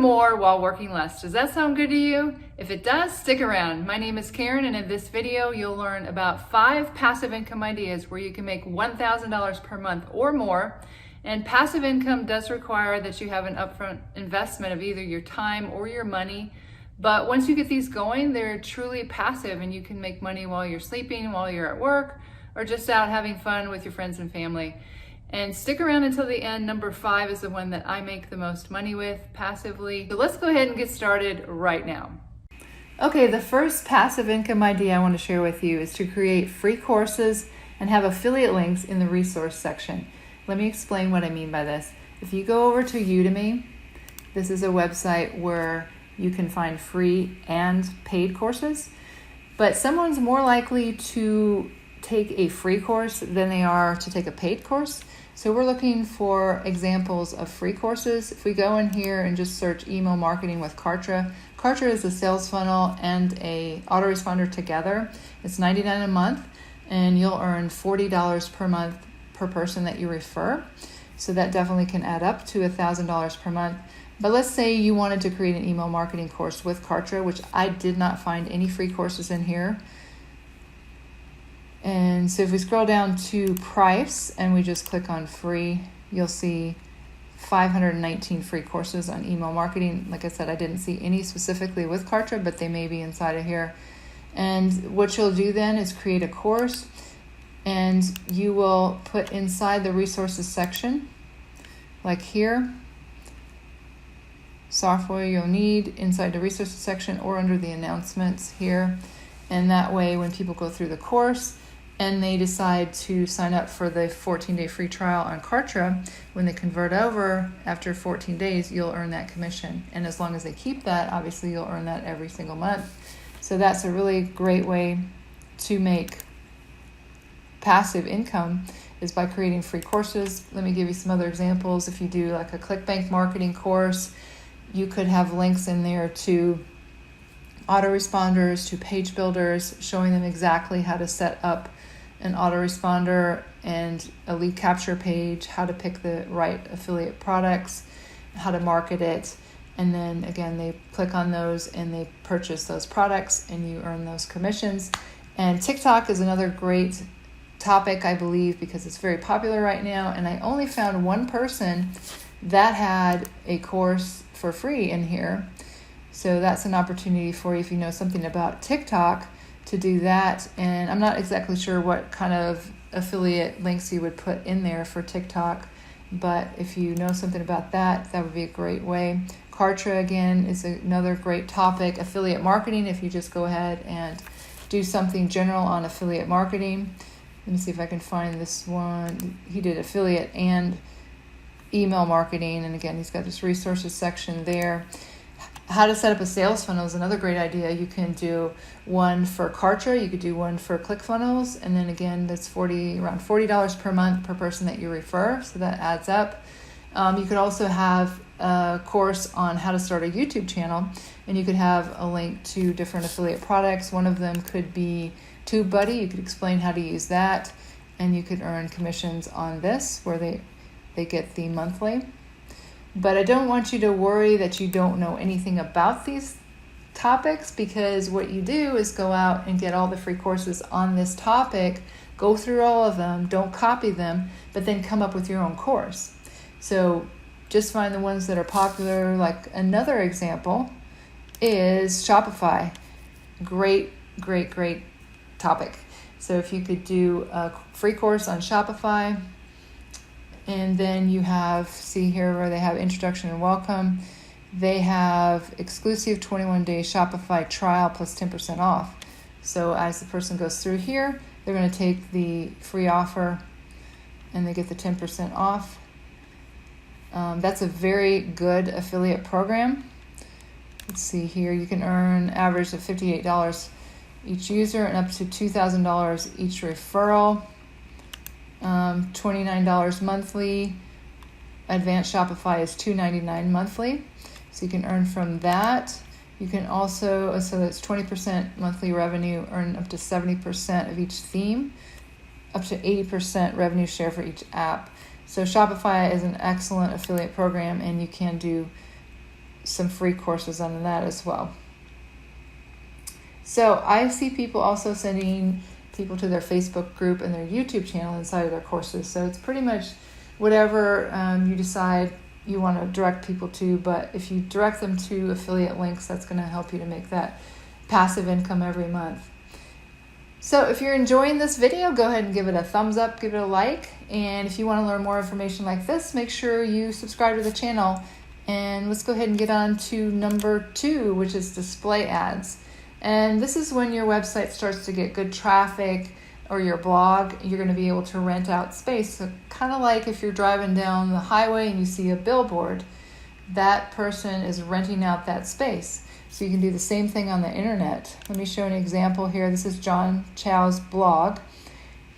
more while working less. Does that sound good to you? If it does, stick around. My name is Karen, and in this video, you'll learn about 5 passive income ideas where you can make $1,000 per month or more. And passive income does require that you have an upfront investment of either your time or your money. But once you get these going, they're truly passive, and you can make money while you're sleeping, while you're at work, or just out having fun with your friends and family. And stick around until the end. Number 5 is the one that I make the most money with passively. So let's go ahead and get started right now. Okay, the first passive income idea I want to share with you is to create free courses and have affiliate links in the resource section. Let me explain what I mean by this. If you go over to Udemy, this is a website where you can find free and paid courses, but someone's more likely to take a free course than they are to take a paid course. So we're looking for examples of free courses. If we go in here and just search email marketing with Kartra, Kartra is a sales funnel and a autoresponder together. It's $99 a month, and you'll earn $40 per month per person that you refer. So that definitely can add up to $1,000 per month. But let's say you wanted to create an email marketing course with Kartra, which I did not find any free courses in here. And so if we scroll down to price and we just click on free, you'll see 519 free courses on email marketing. Like I said, I didn't see any specifically with Kartra, but they may be inside of here. And what you'll do then is create a course, and you will put inside the resources section, like here, software you'll need inside the resources section or under the announcements here. And that way, when people go through the course and they decide to sign up for the 14-day free trial on Kartra, when they convert over after 14 days, you'll earn that commission. And as long as they keep that, obviously you'll earn that every single month. So that's a really great way to make passive income, is by creating free courses. Let me give you some other examples. If you do like a ClickBank marketing course, you could have links in there to autoresponders, to page builders, showing them exactly how to set up an autoresponder and a lead capture page, how to pick the right affiliate products, how to market it. And then again, they click on those and they purchase those products and you earn those commissions. And TikTok is another great topic, I believe, because it's very popular right now. And I only found one person that had a course for free in here. So that's an opportunity for you, if you know something about TikTok, to do that. And I'm not exactly sure what kind of affiliate links you would put in there for TikTok, but if you know something about that, that would be a great way. Kartra, again, is another great topic. Affiliate marketing, if you just go ahead and do something general on affiliate marketing. Let me see if I can find this one. He did affiliate and email marketing, and again, he's got this resources section there. How to set up a sales funnel is another great idea. You can do one for Kartra, you could do one for ClickFunnels, and then again, that's around $40 per month per person that you refer, so that adds up. You could also have a course on how to start a YouTube channel, and you could have a link to different affiliate products. One of them could be TubeBuddy. You could explain how to use that, and you could earn commissions on this, where they get the monthly. But I don't want you to worry that you don't know anything about these topics, because what you do is go out and get all the free courses on this topic, go through all of them, don't copy them, but then come up with your own course. So just find the ones that are popular. Like another example is Shopify. Great topic. So if you could do a free course on Shopify, and then you have, see here where they have introduction and welcome, they have exclusive 21-day Shopify trial plus 10% off. So as the person goes through here, they're going to take the free offer and they get the 10% off. That's a very good affiliate program. Let's see here, you can earn average of $58 each user and up to $2,000 each referral. $29 monthly. Advanced Shopify is $299 monthly. So you can earn from that. You can also, so that's 20% monthly revenue, earn up to 70% of each theme, up to 80% revenue share for each app. So Shopify is an excellent affiliate program, and you can do some free courses on that as well. So I see people also sending people to their Facebook group and their YouTube channel inside of their courses. So it's pretty much whatever you decide you want to direct people to, but if you direct them to affiliate links, that's going to help you to make that passive income every month. So if you're enjoying this video, go ahead and give it a thumbs up, give it a like, and if you want to learn more information like this, make sure you subscribe to the channel. And let's go ahead and get on to number 2, which is display ads. And this is when your website starts to get good traffic, or your blog, you're going to be able to rent out space. So kind of like if you're driving down the highway and you see a billboard, that person is renting out that space. So you can do the same thing on the internet. Let me show an example here. This is John Chow's blog.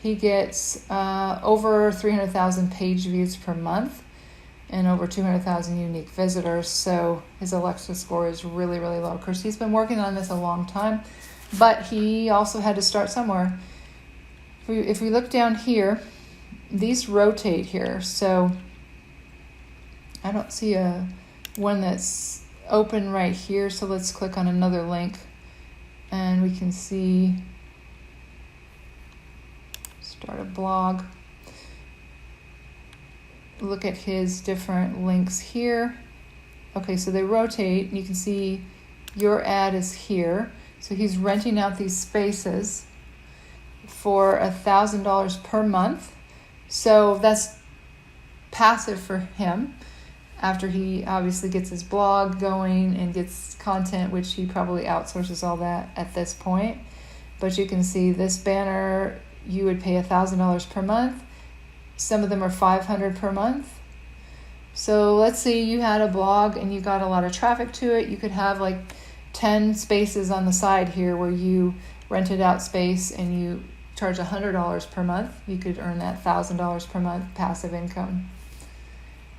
He gets over 300,000 page views per month and over 200,000 unique visitors. So his Alexa score is really, really low. Of course, he's been working on this a long time, but he also had to start somewhere. If we look down here, these rotate here. So I don't see one that's open right here. So let's click on another link and we can see start a blog. Look at his different links here. Okay, so they rotate and you can see your ad is here. So he's renting out these spaces for $1,000 per month. So that's passive for him after he obviously gets his blog going and gets content, which he probably outsources all that at this point. But you can see this banner, you would pay $1,000 per month. Some of them are $500 per month. So let's say you had a blog and you got a lot of traffic to it. You could have like 10 spaces on the side here where you rented out space and you charge $100 per month. You could earn that $1,000 per month passive income.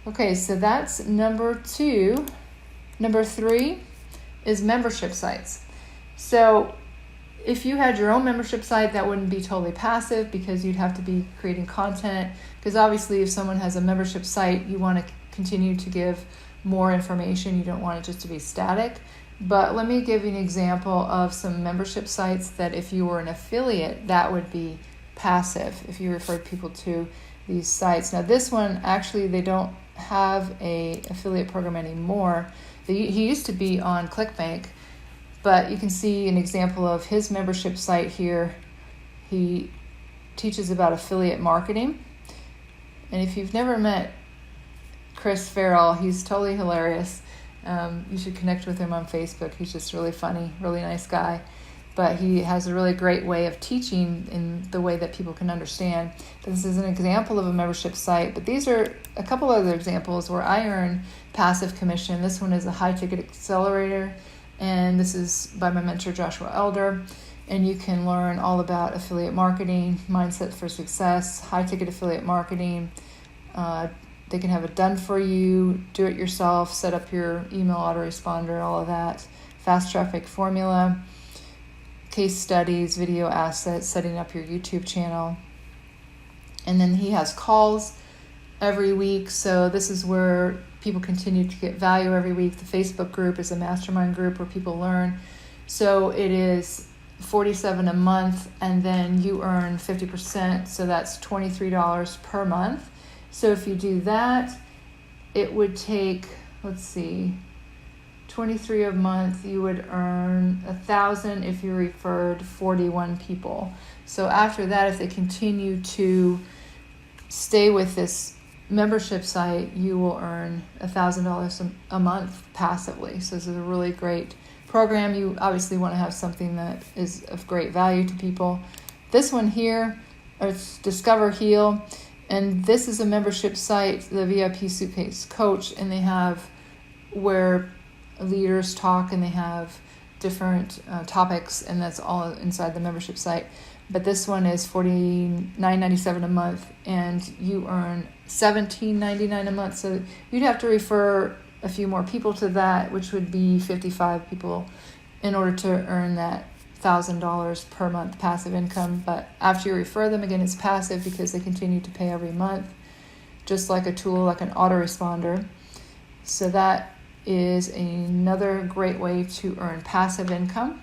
Okay, so that's number 2. Number 3 is membership sites. So if you had your own membership site, that wouldn't be totally passive because you'd have to be creating content. Because obviously if someone has a membership site, you want to continue to give more information. You don't want it just to be static. But let me give you an example of some membership sites that if you were an affiliate, that would be passive if you referred people to these sites. Now this one, actually they don't have a affiliate program anymore. He used to be on ClickBank, but you can see an example of his membership site here. He teaches about affiliate marketing. And if you've never met Chris Farrell, he's totally hilarious. You should connect with him on Facebook. He's just really funny, really nice guy. But he has a really great way of teaching in the way that people can understand. This is an example of a membership site, but these are a couple other examples where I earn passive commission. This one is a high-ticket Accelerator, and this is by my mentor, Joshua Elder. And you can learn all about affiliate marketing, mindset for success, high-ticket affiliate marketing. They can have it done for you, do it yourself, set up your email autoresponder, all of that. Fast traffic formula, case studies, video assets, setting up your YouTube channel. And then he has calls every week. So this is where people continue to get value every week. The Facebook group is a mastermind group where people learn. So it is $47 a month, and then you earn 50%. So that's $23 per month. So if you do that, it would take, let's see, $23 a month. You would earn $1,000 if you referred 41 people. So after that, if they continue to stay with this membership site, you will earn $1,000 a month passively. So this is a really great program. You obviously want to have something that is of great value to people. This one here, it's Discover Heal. And this is a membership site, the VIP Suitcase Coach, and they have where leaders talk and they have different topics, and that's all inside the membership site. But this one is $49.97 a month, and you earn $17.99 a month. So you'd have to refer a few more people to that, which would be 55 people in order to earn that $1,000 per month passive income. But after you refer them, again, it's passive because they continue to pay every month, just like a tool like an autoresponder. So that is another great way to earn passive income.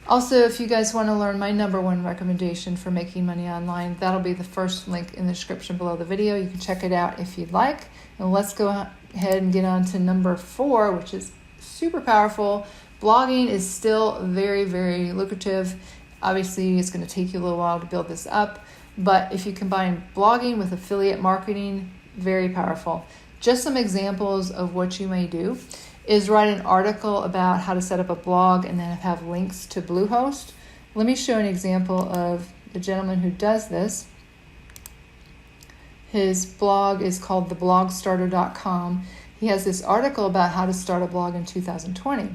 Also, if you guys want to learn my number one recommendation for making money online, that'll be the first link in the description below the video. You can check it out if you'd like. And let's go ahead and get on to number 4, which is super powerful. Blogging is still very, very lucrative. Obviously, it's going to take you a little while to build this up, but if you combine blogging with affiliate marketing, very powerful. Just some examples of what you may do is write an article about how to set up a blog and then have links to Bluehost. Let me show an example of the gentleman who does this. His blog is called theblogstarter.com. He has this article about how to start a blog in 2020.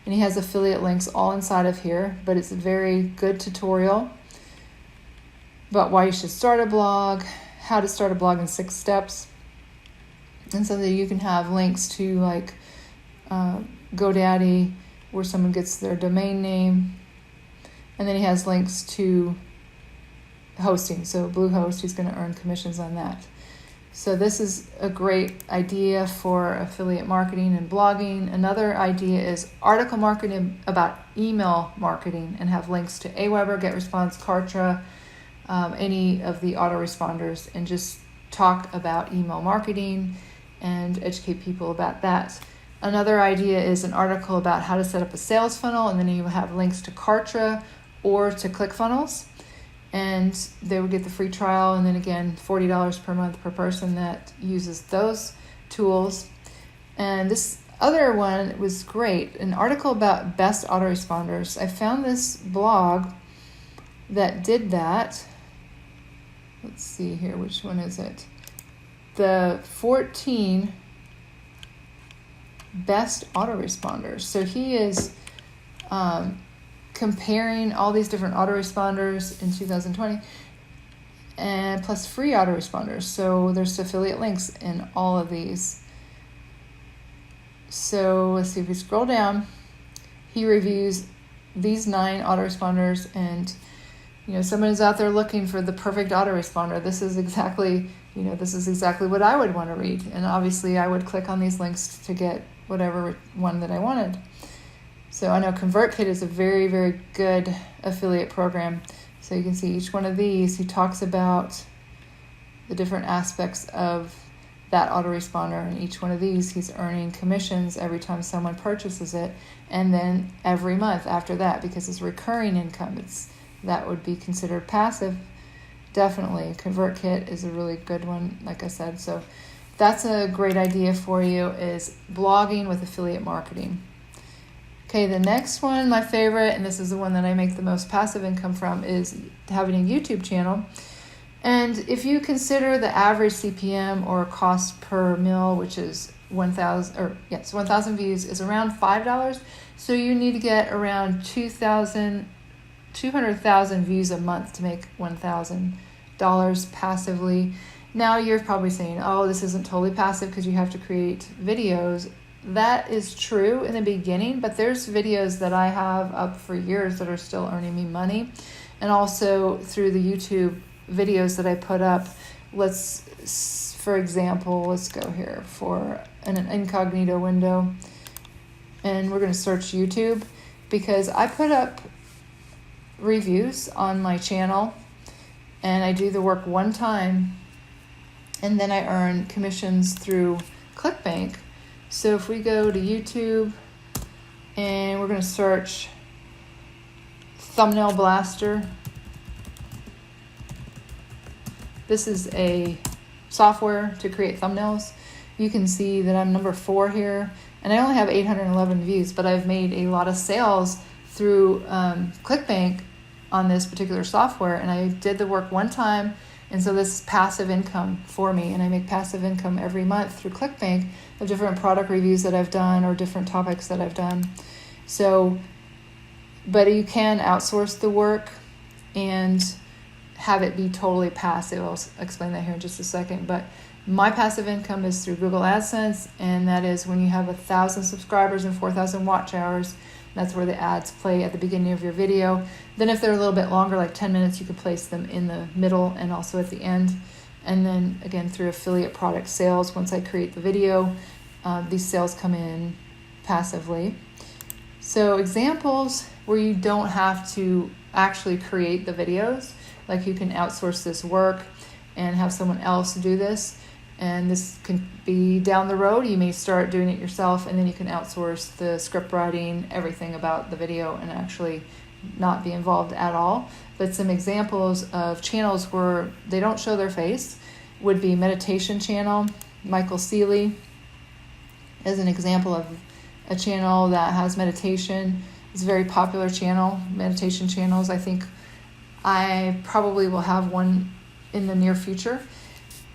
And he has affiliate links all inside of here, but it's a very good tutorial about why you should start a blog, how to start a blog in 6 steps. And so that you can have links to like GoDaddy, where someone gets their domain name. And then he has links to hosting. So Bluehost, he's going to earn commissions on that. So this is a great idea for affiliate marketing and blogging. Another idea is article marketing about email marketing and have links to Aweber, GetResponse, Kartra, any of the autoresponders, and just talk about email marketing and educate people about that. Another idea is an article about how to set up a sales funnel, and then you have links to Kartra or to ClickFunnels, and they would get the free trial, and then again, $40 per month per person that uses those tools. And this other one was great, an article about best autoresponders. I found this blog that did that. Let's see here, which one is it? The 14 best autoresponders. So he is comparing all these different autoresponders in 2020 and plus free autoresponders. So there's affiliate links in all of these. So let's see, if we scroll down, he reviews these 9 autoresponders, and someone is out there looking for the perfect autoresponder. This is exactly what I would want to read. And obviously I would click on these links to get whatever one that I wanted. So I know ConvertKit is a very, very good affiliate program. So you can see each one of these, he talks about the different aspects of that autoresponder. And each one of these, he's earning commissions every time someone purchases it. And then every month after that, because it's recurring income, that would be considered passive. Definitely, ConvertKit is a really good one, like I said. So that's a great idea for you, is blogging with affiliate marketing. Okay, the next one, my favorite, and this is the one that I make the most passive income from, is having a YouTube channel. And if you consider the average CPM or cost per mil, which is 1,000 views, is around $5. So you need to get around 200,000 views a month to make $1,000 passively. Now you're probably saying, oh, this isn't totally passive because you have to create videos. That is true in the beginning, but there's videos that I have up for years that are still earning me money. And also through the YouTube videos that I put up, for example, let's go here for an incognito window. And we're going to search YouTube, because I put up reviews on my channel and I do the work one time, and then I earn commissions through ClickBank. So if we go to YouTube and we're going to search Thumbnail Blaster, this is a software to create thumbnails. You can see that I'm number 4 here, and I only have 811 views, but I've made a lot of sales through ClickBank on this particular software, and I did the work one time, and so this is passive income for me, and I make passive income every month through ClickBank of different product reviews that I've done or different topics that I've done. So, but you can outsource the work and have it be totally passive. I'll explain that here in just a second, but my passive income is through Google AdSense, and that is when you have 1,000 subscribers and 4,000 watch hours. That's where the ads play at the beginning of your video. Then if they're a little bit longer, like 10 minutes, you can place them in the middle and also at the end. And then again, through affiliate product sales, once I create the video, these sales come in passively. So examples where you don't have to actually create the videos, like you can outsource this work and have someone else do this. And this can be down the road. You may start doing it yourself, and then you can outsource the script writing, everything about the video, and actually not be involved at all. But some examples of channels where they don't show their face would be meditation channel. Michael Seeley is an example of a channel that has meditation. It's a very popular channel, meditation channels. I think I probably will have one in the near future.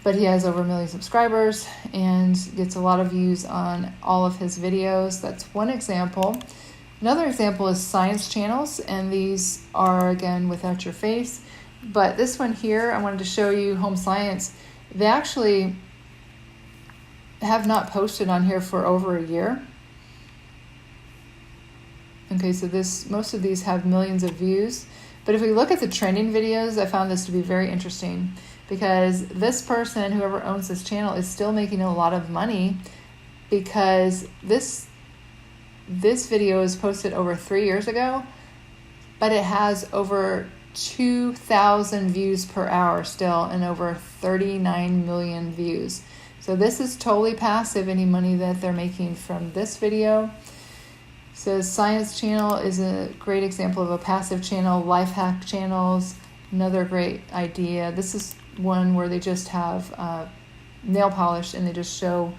But he has over 1 million subscribers and gets a lot of views on all of his videos. That's one example. Another example is science channels, and these are, again, without your face. But this one here, I wanted to show you, Home Science. They actually have not posted on here for over a year. Okay, so most of these have millions of views. But if we look at the trending videos, I found this to be very interesting, because this person, whoever owns this channel, is still making a lot of money, because this video was posted over 3 years ago, but it has over 2,000 views per hour still and over 39 million views. So this is totally passive, any money that they're making from this video. So Science Channel is a great example of a passive channel. Life hack channels, another great idea. This is one where they just have nail polish and they just show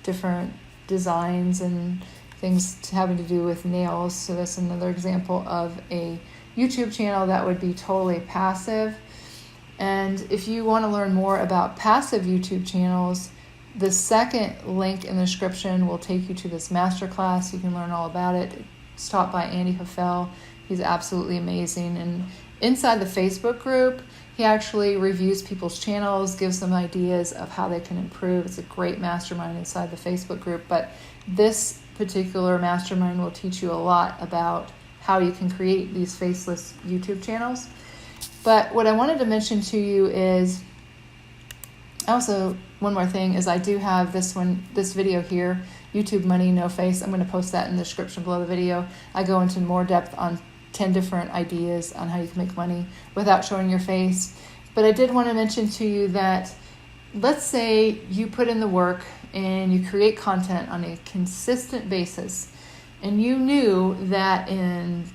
different designs and things having to do with nails. So that's another example of a YouTube channel that would be totally passive. And if you want to learn more about passive YouTube channels, the second link in the description will take you to this masterclass. You can learn all about it. It's taught by Andy Huffell. He's absolutely amazing. And inside the Facebook group, he actually reviews people's channels, gives them ideas of how they can improve. It's a great mastermind inside the Facebook group. But this particular mastermind will teach you a lot about how you can create these faceless YouTube channels. But what I wanted to mention to you is also, one more thing is I do have this video here, YouTube Money No Face. I'm going to post that in the description below the video. I go into more depth on 10 different ideas on how you can make money without showing your face. But I did want to mention to you that, let's say you put in the work and you create content on a consistent basis, and you knew that in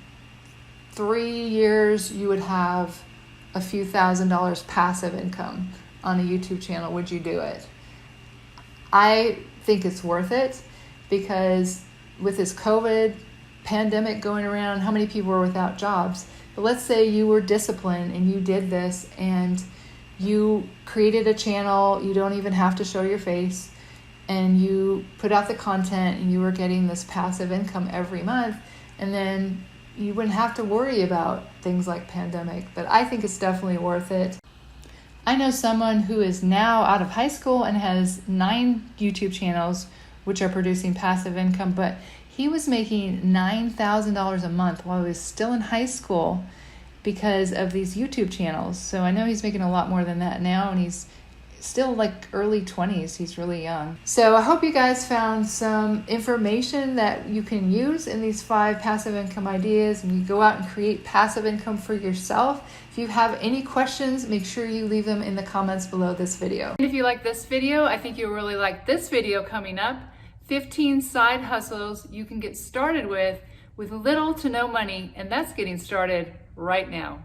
3 years you would have a few $1,000s passive income on a YouTube channel. Would you do it? I think it's worth it, because with this COVID pandemic going around, how many people were without jobs? But let's say you were disciplined and you did this and you created a channel, you don't even have to show your face, and you put out the content and you were getting this passive income every month, and then you wouldn't have to worry about things like pandemic. But I think it's definitely worth it. I know someone who is now out of high school and has 9 YouTube channels which are producing passive income, but he was making $9,000 a month while he was still in high school because of these YouTube channels. So I know he's making a lot more than that now, and he's still like early 20s. He's really young. So I hope you guys found some information that you can use in these 5 passive income ideas, and you go out and create passive income for yourself. If you have any questions, make sure you leave them in the comments below this video. And if you like this video, I think you'll really like this video coming up. 15 side hustles you can get started with little to no money, and that's getting started right now.